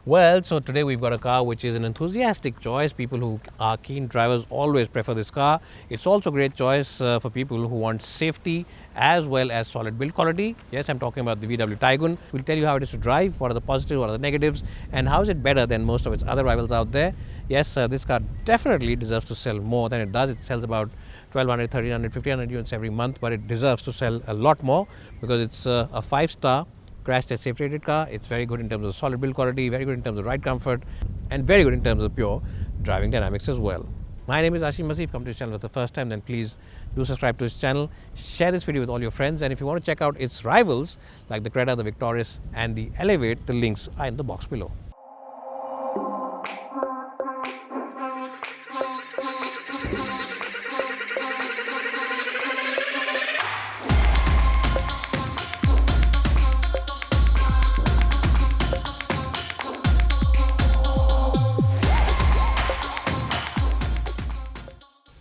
Well, so today we've got a car which is an enthusiastic choice. People who are keen drivers always prefer this car. It's also a great choice for people who want safety as well as solid build quality. Yes, I'm talking about the VW Taigun. We'll tell you how it is to drive, what are the positives, what are the negatives, and how is it better than most of its other rivals out there. Yes, this car definitely deserves to sell more than it does. It sells about 1200, 1300, 1500 units every month, but it deserves to sell a lot more because it's a 5-star crash test safe rated car. It's very good in terms of solid build quality, very good in terms of ride comfort, and very good in terms of pure driving dynamics as well. My name is Ashim Masih. If you come to this channel for the first time, then please do subscribe to this channel. Share this video with all your friends, and if you want to check out its rivals like the Creta, the Victoris, and the Elevate, the links are in the box below.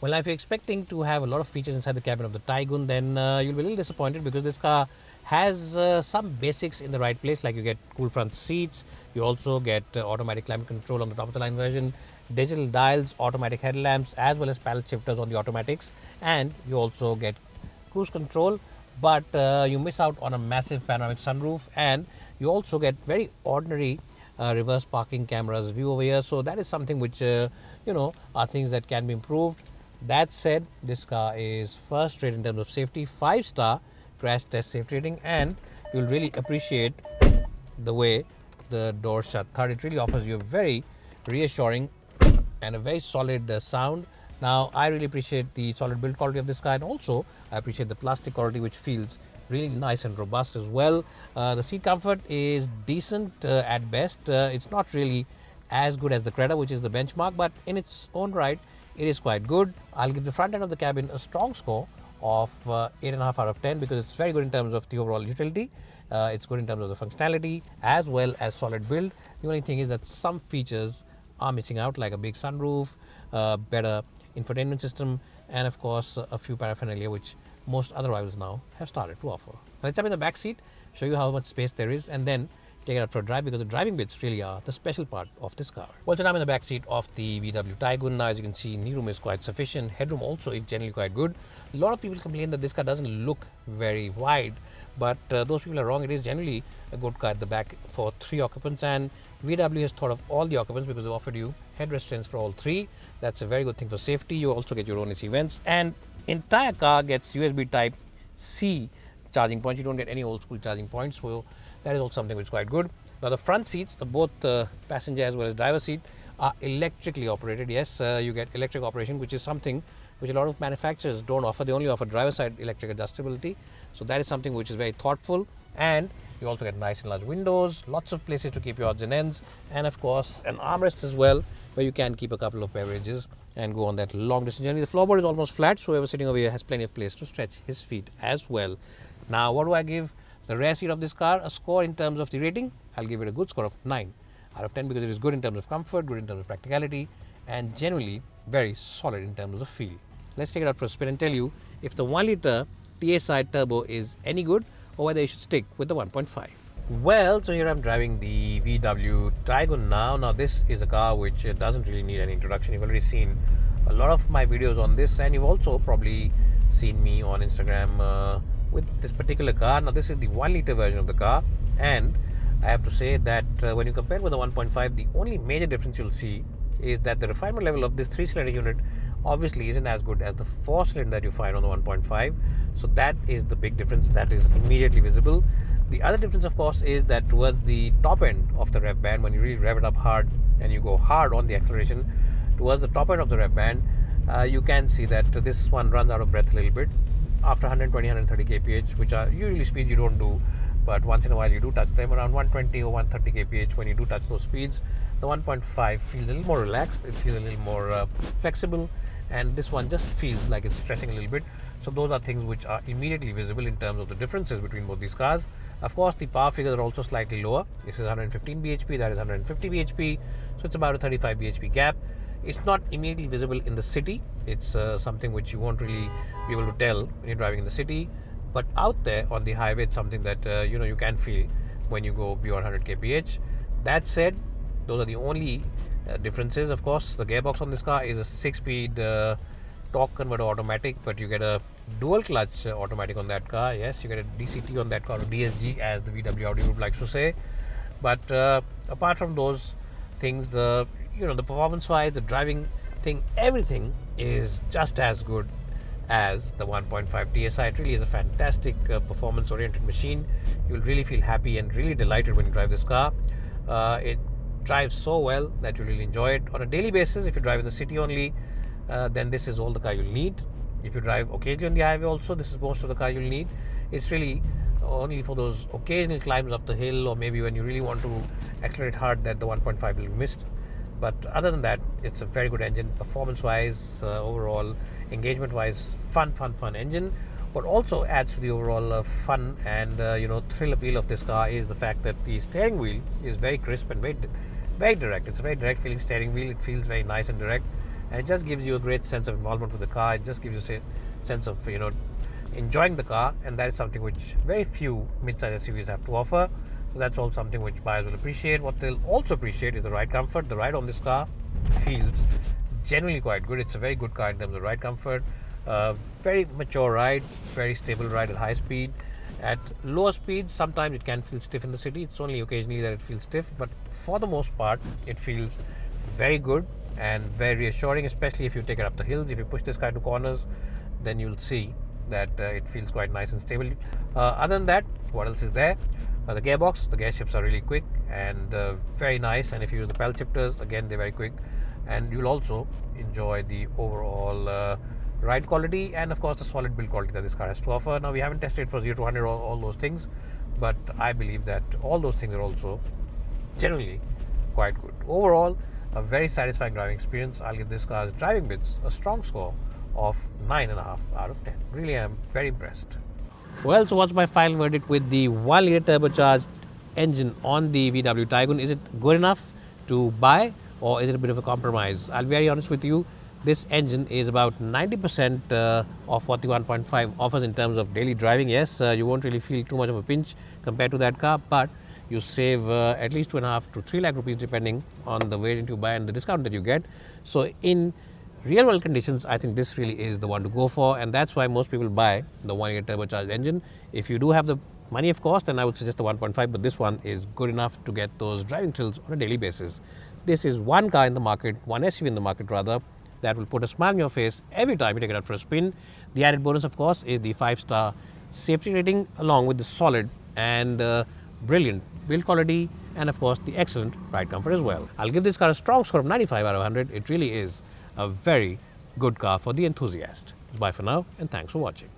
Well, if you're expecting to have a lot of features inside the cabin of the Taigun, then you'll be a little disappointed because this car has some basics in the right place, like you get cool front seats, you also get automatic climate control on the top of the line version, digital dials, automatic headlamps, as well as paddle shifters on the automatics, and you also get cruise control, but you miss out on a massive panoramic sunroof, and you also get very ordinary reverse parking cameras view over here. So that is something which are things that can be improved. That said, this car is first rate in terms of safety, 5-star crash test safety rating, and you'll really appreciate the way the doors shut. Third, it really offers you a very reassuring and a very solid sound. Now, I really appreciate the solid build quality of this car, and also I appreciate the plastic quality, which feels really nice and robust as well. The seat comfort is decent at best. It's not really as good as the Creta, which is the benchmark, but in its own right, it is quite good. I'll give the front end of the cabin a strong score of 8.5 out of 10 because it's very good in terms of the overall utility. It's good in terms of the functionality as well as solid build. The only thing is that some features are missing out, like a big sunroof, better infotainment system, and of course a few paraphernalia which most other rivals now have started to offer. Let's jump in the back seat, show you how much space there is, and then take it out for a drive because the driving bits really are the special part of this car. Well, so now I'm in the back seat of the VW Taigun. Now, as you can see, knee room is quite sufficient. Headroom also is generally quite good. A lot of people complain that this car doesn't look very wide, but those people are wrong. It is generally a good car at the back for 3 occupants, and VW has thought of all the occupants because they've offered you head restraints for all 3. That's a very good thing for safety. You also get your own AC vents, and entire car gets USB Type C charging points. You don't get any old school charging points, so that is also something which is quite good. Now, the front seats, both passenger as well as driver seat, are electrically operated. Yes, you get electric operation, which is something which a lot of manufacturers don't offer. They only offer driver side electric adjustability. So that is something which is very thoughtful, and you also get nice and large windows, lots of places to keep your odds and ends, and of course an armrest as well, where you can keep a couple of beverages and go on that long distance journey. The floorboard is almost flat, so whoever sitting over here has plenty of place to stretch his feet as well. Now, what do I give the rear seat of this car a score in terms of the rating? I'll give it a good score of 9 out of 10 because it is good in terms of comfort, good in terms of practicality, and generally very solid in terms of the feel. Let's take it out for a spin and tell you if the 1-litre TSI turbo is any good or whether you should stick with the 1.5. Well, so here I'm driving the VW Taigun now. Now, this is a car which doesn't really need any introduction. You've already seen a lot of my videos on this, and you've also probably seen me on Instagram with this particular car. Now, this is the 1-litre version of the car, and I have to say that when you compare it with the 1.5, the only major difference you'll see is that the refinement level of this 3-cylinder unit obviously isn't as good as the 4-cylinder that you find on the 1.5. So that is the big difference that is immediately visible. The other difference, of course, is that towards the top end of the rev band, when you really rev it up hard and you go hard on the acceleration towards the top end of the rev band, you can see that this one runs out of breath a little bit after 120, 130 kph, which are usually speeds you don't do, but once in a while you do touch them. Around 120 or 130 kph, when you do touch those speeds, the 1.5 feels a little more relaxed, it feels a little more flexible, and this one just feels like it's stressing a little bit. So those are things which are immediately visible in terms of the differences between both these cars. Of course, the power figures are also slightly lower. This is 115 bhp, that is 150 bhp, so it's about a 35 bhp gap. It's not immediately visible in the city. It's something which you won't really be able to tell when you're driving in the city, but out there on the highway, it's something that you can feel when you go beyond 100 kph. That said, Those are the only differences. Of course, the gearbox on this car is a 6-speed torque converter automatic, but you get a dual clutch automatic on that car. Yes, you get a DCT on that car, or DSG as the VW Audi group likes to say. But apart from those things, the performance wise, the driving thing, everything is just as good as the 1.5 TSI. It really is a fantastic performance oriented machine. You'll really feel happy and really delighted when you drive this car. It drives so well that you'll really enjoy it on a daily basis. If you drive in the city only, then this is all the car you'll need. If you drive occasionally on the highway also, this is most of the car you'll need. It's really only for those occasional climbs up the hill, or maybe when you really want to accelerate hard, that the 1.5 will be missed. But other than that, it's a very good engine, performance wise, overall engagement wise, fun engine. What also adds to the overall fun and thrill appeal of this car is the fact that the steering wheel is very crisp and very direct. It's a very direct feeling steering wheel. It feels very nice and direct, and it just gives you a great sense of involvement with the car. It just gives you a sense of enjoying the car, and that is something which very few mid-size SUVs have to offer. So that's all something which buyers will appreciate. What they'll also appreciate is the ride comfort. The ride on this car feels genuinely quite good. It's a very good car in terms of ride comfort. Very mature ride, very stable ride at high speed. At lower speeds, sometimes it can feel stiff in the city. It's only occasionally that it feels stiff, but for the most part, it feels very good and very reassuring, especially if you take it up the hills. If you push this car into corners, then you'll see that it feels quite nice and stable. Other than that, what else is there? The gearbox, the gear shifts are really quick and very nice, and if you use the pedal shifters, again they're very quick, and you'll also enjoy the overall ride quality and of course the solid build quality that this car has to offer. Now, we haven't tested it for 0 to 100 or all those things, but I believe that all those things are also generally quite good. Overall, a very satisfying driving experience. I'll give this car's driving bits a strong score of 9.5 out of 10. Really, I'm very impressed. Well, so what's my final verdict with the 1-liter turbocharged engine on the VW Taigun? Is it good enough to buy, or is it a bit of a compromise? I'll be very honest with you. This engine is about 90% of what the 1.5 offers in terms of daily driving. Yes, you won't really feel too much of a pinch compared to that car, but you save at least 2.5 to 3 lakh rupees depending on the variant you buy and the discount that you get. So in real world conditions, I think this really is the one to go for, and that's why most people buy the 1-liter turbocharged engine. If you do have the money, of course, then I would suggest the 1.5, but this one is good enough to get those driving thrills on a daily basis. This is one car in the market, one SUV in the market rather, that will put a smile on your face every time you take it out for a spin. The added bonus, of course, is the 5-star safety rating, along with the solid and brilliant build quality, and of course the excellent ride comfort as well. I'll give this car a strong score of 95 out of 100. It really is a very good car for the enthusiast. Bye for now, and thanks for watching.